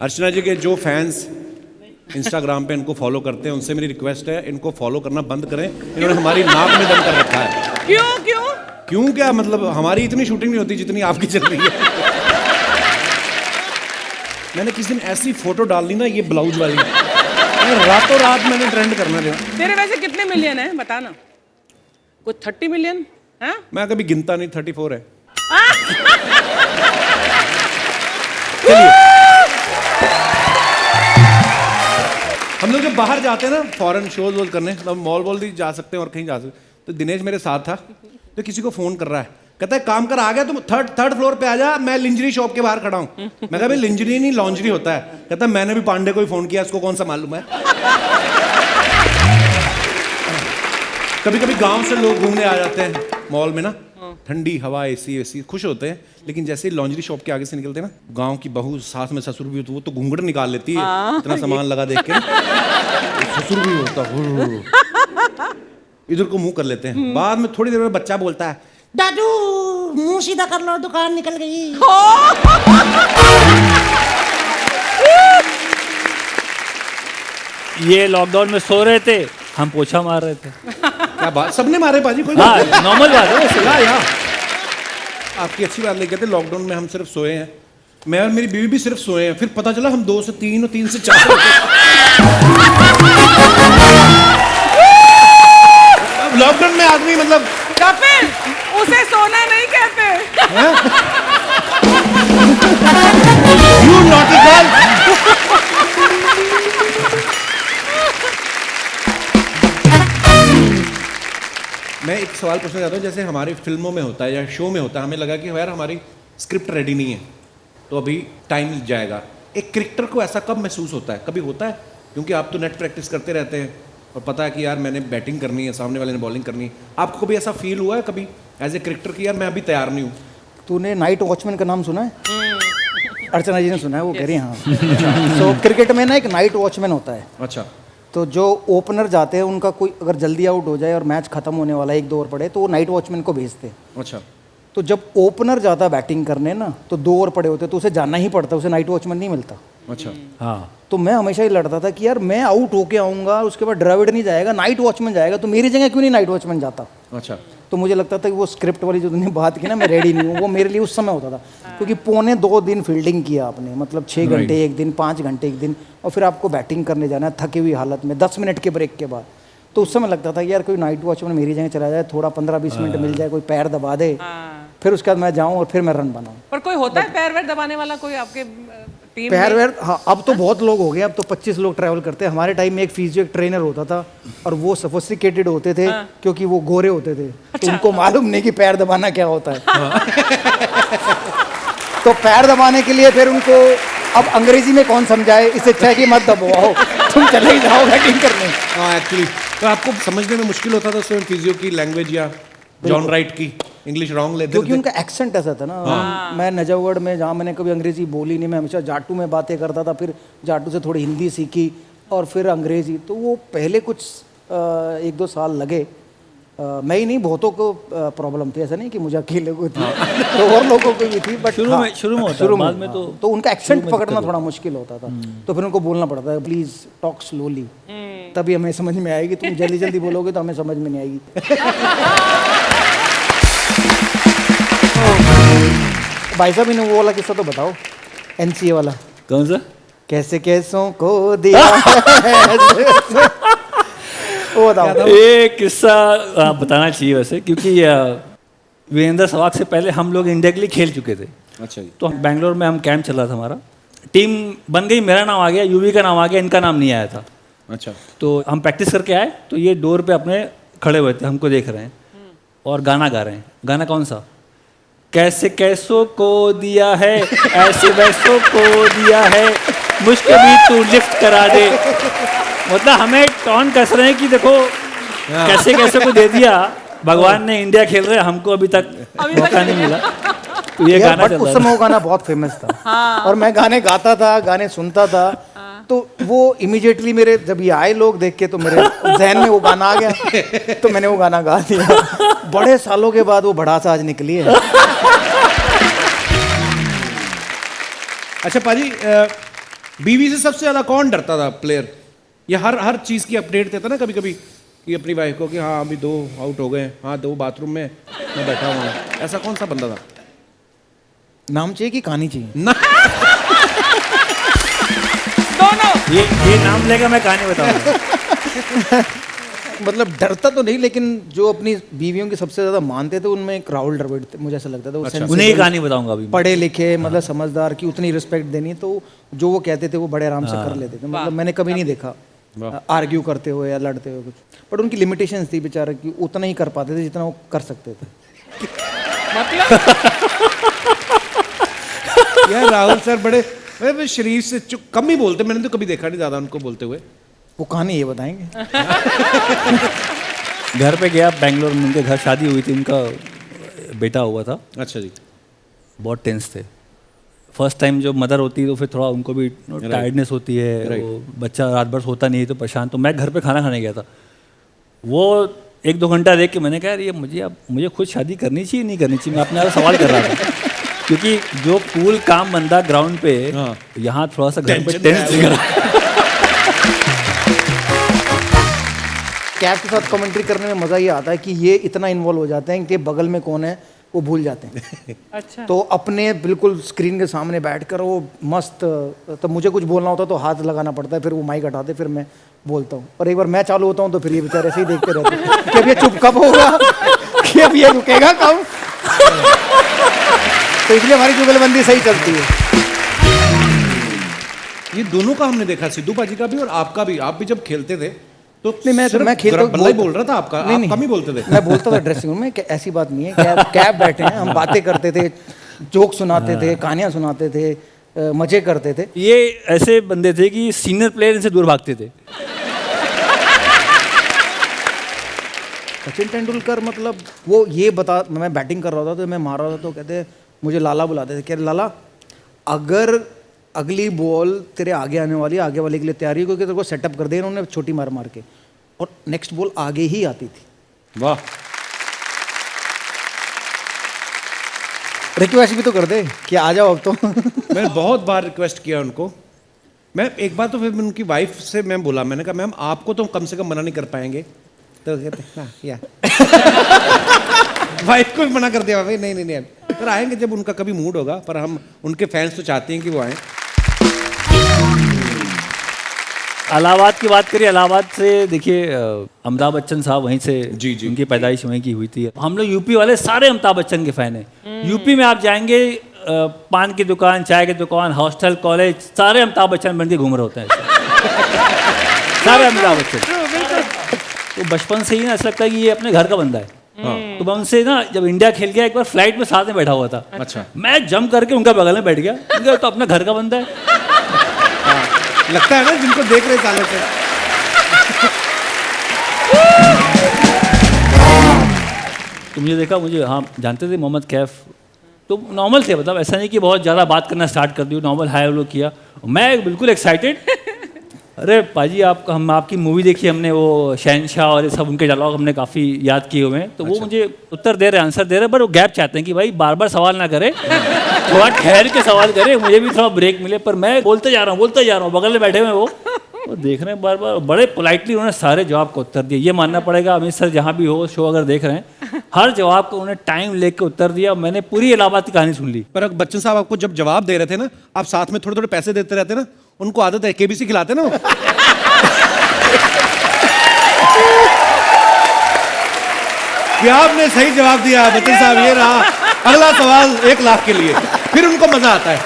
अर्चना जी के जो fans Instagram पे इनको फॉलो करते हैं उनसे मेरी रिक्वेस्ट है, इनको फॉलो करना बंद करें। इन्होंने हमारी नाक में दम कर रखा है। क्यों क्यों क्यों क्या मतलब, हमारी इतनी शूटिंग नहीं होती जितनी आपकी चल रही है। मैंने किसी दिन ऐसी फोटो डाल दी ना, ये ब्लाउज वाली, रातों रात मैंने ट्रेंड करना दिया। तेरे वैसे कितने मिलियन है बता ना, कुछ 30 मिलियन है? मैं कभी गिनता नहीं, 34 है। चलिए, हम लोग जब बाहर जाते हैं ना फॉरेन शोज वोज करने, मतलब मॉल वॉल भी जा सकते हैं और कहीं जा सकते, तो दिनेश मेरे साथ था, तो किसी को फोन कर रहा है, कहता है काम कर आ गया तुम, थर्ड फ्लोर पे आ जा, मैं लिंजरी शॉप के बाहर खड़ा हूँ। मैं कहा भाई लिंजरी नहीं लॉन्जरी होता है। कहता है मैंने भी पांडे को ही फोन किया, इसको कौन सा मालूम है। कभी कभी गांव से लोग घूमने आ जाते हैं मॉल में ना, ठंडी हवा, एसी एसी, खुश होते हैं, लेकिन जैसे ही लॉन्जरी शॉप के आगे से निकलते हैं ना, गांव की बहू साथ में ससुर भी होती है, वो तो घूंघट निकाल लेती है इतना सामान लगा देख के। ससुर भी होता, इधर को मुंह कर लेते हैं। बाद में थोड़ी देर में बच्चा बोलता है, दादू मुंह सीधा कर लो, दुकान निकल गई। ये लॉकडाउन में सो रहे थे, हम पोछा मार रहे थे। क्या बात, सबने मारे बाजी, कोई हाँ नॉर्मल बात है वैसे। यार आपकी अच्छी बात नहीं कहते, लॉकडाउन में हम सिर्फ सोए हैं, मैं और मेरी बीवी भी सिर्फ सोए हैं, फिर पता चला हम 2 से 3 और 3 से 4। लॉकडाउन में आदमी मतलब कपिल, उसे सोना नहीं कहते। You naughty girl. मैं एक सवाल पूछना चाहता हूँ, जैसे हमारी फिल्मों में होता है या शो में होता है, हमें लगा कि यार हमारी स्क्रिप्ट रेडी नहीं है तो अभी टाइम जाएगा। एक क्रिकेटर को ऐसा कब महसूस होता है, कभी होता है, क्योंकि आप तो नेट प्रैक्टिस करते रहते हैं और पता है कि यार मैंने बैटिंग करनी है, सामने वाले ने बॉलिंग करनी है, आपको कभी ऐसा फील हुआ है कभी एज ए क्रिकेटर कि यार मैं अभी तैयार नहीं हूँ? तूने नाइट वॉचमैन का नाम सुना है? अर्चना जी ने सुना है, वो कह रही हाँ। तो क्रिकेट में ना एक नाइट वॉचमैन होता है। अच्छा। तो जो ओपनर जाते हैं उनका कोई अगर जल्दी आउट हो जाए और मैच खत्म होने वाला है, 1-2 ओवर पड़े, तो वो नाइट वॉचमैन को भेजते हैं। अच्छा। तो जब ओपनर जाता बैटिंग करने ना, तो 2 ओवर पड़े होते तो उसे जाना ही पड़ता, उसे नाइट वॉचमैन नहीं मिलता। अच्छा। हाँ तो मैं हमेशा ही लड़ता था कि यार मैं आउट होके आऊँगा, उसके बाद ड्राविड नहीं जाएगा, नाइट वॉचमैन जाएगा, तो मेरी जगह क्यों नहीं नाइट वॉचमैन जाता? अच्छा। तो मुझे लगता था कि वो स्क्रिप्ट वाली जो तुमने बात की ना, मैं रेडी नहीं हूँ, वो मेरे लिए उस समय होता था। क्योंकि 2.25 दिन फील्डिंग किया आपने, मतलब 6 घंटे एक दिन, 5 घंटे एक दिन, और फिर आपको बैटिंग करने जाना है थकी हुई हालत में 10 मिनट के ब्रेक के बाद। तो उस समय लगता था कि यार कोई नाइट वॉचमैन मेरी जगह चला जाए, थोड़ा 15-20 मिनट मिल जाए, कोई पैर दबा दे, फिर उसके बाद मैं जाऊँ और फिर मैं रन बनाऊँ। पर कोई होता है पैर वैर दबाने वाला कोई आपके टीम पैर वैर? हाँ, अब तो बहुत लोग हो गए, अब तो 25 लोग ट्रैवल करते हैं। हमारे टाइम में एक फिजियो, एक ट्रेनर होता था, और वो सोफिस्टिकेटेड होते थे क्योंकि वो गोरे होते थे। तो उनको मालूम नहीं कि पैर दबाना क्या होता है। तो पैर दबाने के लिए फिर उनको अब अंग्रेजी में कौन समझाए, इससे अच्छा है कि मत दबाओ, तुम चले ही जाओ बैटिंग करने। हाँ एक्चुअली तो आपको समझने में मुश्किल होता था उसमें फिजियो की लैंग्वेज या जॉन राइट की इंग्लिश रॉन्ग लेते क्योंकि उनका एक्सेंट ऐसा था ना। मैं नजफगढ़ में, जहाँ मैंने कभी अंग्रेजी बोली नहीं, मैं हमेशा जाटू में बातें करता था, फिर जाटू से थोड़ी हिंदी सीखी और फिर अंग्रेजी। तो वो पहले कुछ 1-2 साल लगे। मैं ही नहीं, बहुतों को प्रॉब्लम थी, ऐसा नहीं कि मुझे अकेले को थी, तो और लोगों को भी थी। बट शुरू में होता है, बाद में तो उनका एक्सेंट पकड़ना थोड़ा मुश्किल होता था। तो फिर उनको बोलना पड़ता है, प्लीज टॉक स्लोली, तभी हमें समझ में आएगी। तुम जल्दी जल्दी बोलोगे तो हमें समझ में नहीं आएगी। भाई साहब इन्हें वो वाला किस्सा तो बताओ, NCA वाला। कौन सा? कैसे कैसों को दिया। वो बताओ। ये किस्सा बताना चाहिए वैसे, क्योंकि वीरेंद्र सहवाग से पहले हम लोग इंडिया के लिए खेल चुके थे। अच्छा जी। तो बैंगलोर में हम कैंप चल रहा था हमारा, टीम बन गई, मेरा नाम आ गया, यूवी का नाम आ गया, इनका नाम नहीं आया था। अच्छा। तो हम प्रैक्टिस करके आए, तो ये डोर पे अपने खड़े हुए थे, हमको देख रहे हैं और गाना गा रहे हैं। गाना कौन सा? कैसे कैसों को दिया है, ऐसे वैसों को दिया है, मुझको भी तू लिफ्ट करा दे। मतलब हमें टॉन कस रहे हैं कि देखो कैसे कैसे को दे दिया भगवान ने, इंडिया खेल रहे, हमको अभी तक मौका नहीं मिला। तो ये गाना चल उस रहा समय वो गाना बहुत फेमस था। और मैं गाने गाता था, गाने सुनता था, तो वो इमीडिएटली मेरे, जब ये आए लोग देख के, तो मेरे जहन में वो गाना आ गया, तो मैंने वो गाना गा दिया। बड़े सालों के बाद वो भड़ास आज निकली है। अच्छा पाजी, बीवी से सबसे ज्यादा कौन डरता था प्लेयर? ये हर चीज की अपडेट देता ना कभी कभी कि अपनी वाइफ को कि हाँ अभी 2 आउट हो गए, हाँ 2 बाथरूम में मैं बैठा हुआ हूँ। ऐसा कौन सा बंदा था? नाम चाहिए कि कहानी चाहिए? ना दोनों। ये नाम लेकर मैं कहानी बताऊंगा। मतलब डरता तो नहीं, लेकिन जो अपनी बीवियों की सबसे ज्यादा मानते थे उनमें एक राहुल द्रविड़ थे, मुझे ऐसा लगता था। वो sensible, उन्हें ही कहानी बताऊंगा अभी। पढ़े लिखे, मतलब समझदार, की उतनी रिस्पेक्ट देनी, तो जो वो कहते थे वो बड़े आराम से कर लेते थे। मतलब मैंने कभी नहीं देखा आर्ग्यू करते हुए या लड़ते हुए कुछ। बट उनकी लिमिटेशंस थी बेचारे की, उतना ही कर पाते थे जितना वो कर सकते थे। मतलब यार राहुल सर बड़े शरीफ से कम ही बोलते, मैंने तो कभी देखा नहीं ज्यादा उनको बोलते हुए। वो कहानी ये बताएंगे। घर पे गया बेंगलोर में, उनके घर शादी हुई थी, उनका बेटा हुआ था। अच्छा जी। बहुत टेंस थे। फर्स्ट टाइम जो मदर होती है तो फिर थोड़ा उनको भी टायर्डनेस होती है, वो बच्चा रात भर सोता नहीं है तो परेशान। तो मैं घर पे खाना खाने गया था, वो 1-2 घंटा देख के मैंने कहा यार ये मुझे खुद शादी करनी चाहिए नहीं करनी चाहिए। मैं अपने आप से सवाल कर रहा था क्योंकि जो कूल काम बंदा ग्राउंड पे, यहाँ थोड़ा सा घर पे टेंस दिख रहा। कैप के साथ कमेंट्री करने में मज़ा ये आता है कि ये इतना इन्वॉल्व हो जाते हैं कि बगल में कौन है वो भूल जाते हैं। अच्छा। तो अपने बिल्कुल स्क्रीन के सामने बैठकर वो मस्त, तो मुझे कुछ बोलना होता है तो हाथ लगाना पड़ता है, फिर वो माइक हटाते, फिर मैं बोलता हूँ। और एक बार मैं चालू होता हूँ तो फिर ये बेचारे ऐसे ही देखते रहते हैं कि अब ये चुप कब होगा, कि अब ये रुकेगा कब। तो इसलिए हमारी जुगलबंदी सही चलती है। ये दोनों का हमने देखा, सिद्धू पाजी का भी और आपका भी। आप भी जब खेलते थे तो नहीं, मैं खेल बल्ला ही बोल रहा था आपका, आप कम ही बोलते थे। मैं बोलता था ड्रेसिंग रूम में, ऐसी बात नहीं है। कैब बैठे हैं, हम बातें करते थे, जोक सुनाते थे, कहानियां सुनाते थे, मजे करते थे। ये ऐसे बंदे थे कि सीनियर प्लेयर इनसे दूर भागते थे। सचिन तेंदुलकर मतलब वो ये बता, मैं बैटिंग कर रहा था तो मैं मार रहा था तो कहते मुझे लाला बुलाते थे, कह रहे लाला अगर अगली बॉल तेरे आगे आने वाली है, आगे वाले के लिए तैयारी है, क्योंकि तेरे को सेटअप कर दे इन्होंने छोटी मार मार के, और नेक्स्ट बॉल आगे ही आती थी। वाह। रिक्वेस्ट भी तो कर दे कि आ जाओ अब तो। मैंने बहुत बार रिक्वेस्ट किया उनको। मैं एक बार तो फिर उनकी वाइफ से मैं बोला, मैंने कहा मैम आपको तो कम से कम मना नहीं कर पाएंगे, तो कहते हाँ या वाइफ को भी मना कर दिया भाई नहीं नहीं नहीं, पर आएंगे जब उनका कभी मूड होगा, पर हम उनके फैंस तो चाहते हैं कि वो आए। इलाहाबाद की बात करिए, इलाहाबाद से देखिए अमिताभ बच्चन साहब वहीं से, जी, जी। उनकी पैदाइश वहीं की हुई थी। हम लोग यूपी वाले सारे अमिताभ बच्चन के फ़ैन हैं। यूपी में आप जाएंगे, पान की दुकान, चाय की दुकान, हॉस्टल, कॉलेज, सारे अमिताभ बच्चन बन के घूम रहे होते हैं। सारे अमिताभ बच्चन। तो बचपन से ही ना ऐसा लगता है कि ये अपने घर का बंदा है। तो मैं उनसे ना जब इंडिया खेल गया, एक बार फ्लाइट में साथ में बैठा हुआ था। अच्छा। मैं जम करके उनका बगल में बैठ गया, उनका तो अपना घर का बंदा है। लगता है ना जिनको देख रहे सालों से। तो मुझे देखा, मुझे हाँ जानते थे मोहम्मद कैफ, तो नॉर्मल थे, मतलब ऐसा नहीं कि बहुत ज़्यादा बात करना स्टार्ट कर दी, नॉर्मल हाई हेलो किया। मैं बिल्कुल एक्साइटेड, अरे पाजी हम आपकी मूवी देखी हमने, वो शहनशाह और ये सब उनके डायलॉग हमने काफ़ी याद किए हुए हैं। तो वो मुझे उत्तर दे रहे, आंसर दे रहे, बट वो गैप चाहते हैं कि भाई बार बार सवाल ना करे, थोड़ा ठहर के सवाल करे, मुझे भी थोड़ा ब्रेक मिले। पर मैं बोलते जा रहा हूँ, बगल में बैठे हुए वो देख रहे हैं बार बार, बड़े पोलाइटली उन्होंने सारे जवाब को उत्तर दिए। ये मानना पड़ेगा अमित सर जहाँ भी हो, शो अगर देख रहे हैं, हर जवाब को उन्होंने टाइम लेके उत्तर दिया। मैंने पूरी इलाहाबाद की कहानी सुन ली। पर बच्चन साहब आपको जब जवाब दे रहे थे ना, आप साथ में थोड़े थोड़े पैसे देते रहते ना, उनको आदत है, केबीसी खिलाते ना वो। क्या आपने सही जवाब दिया बच्चन साहब, ये रहा अगला सवाल 1 लाख के लिए, फिर उनको मजा आता है।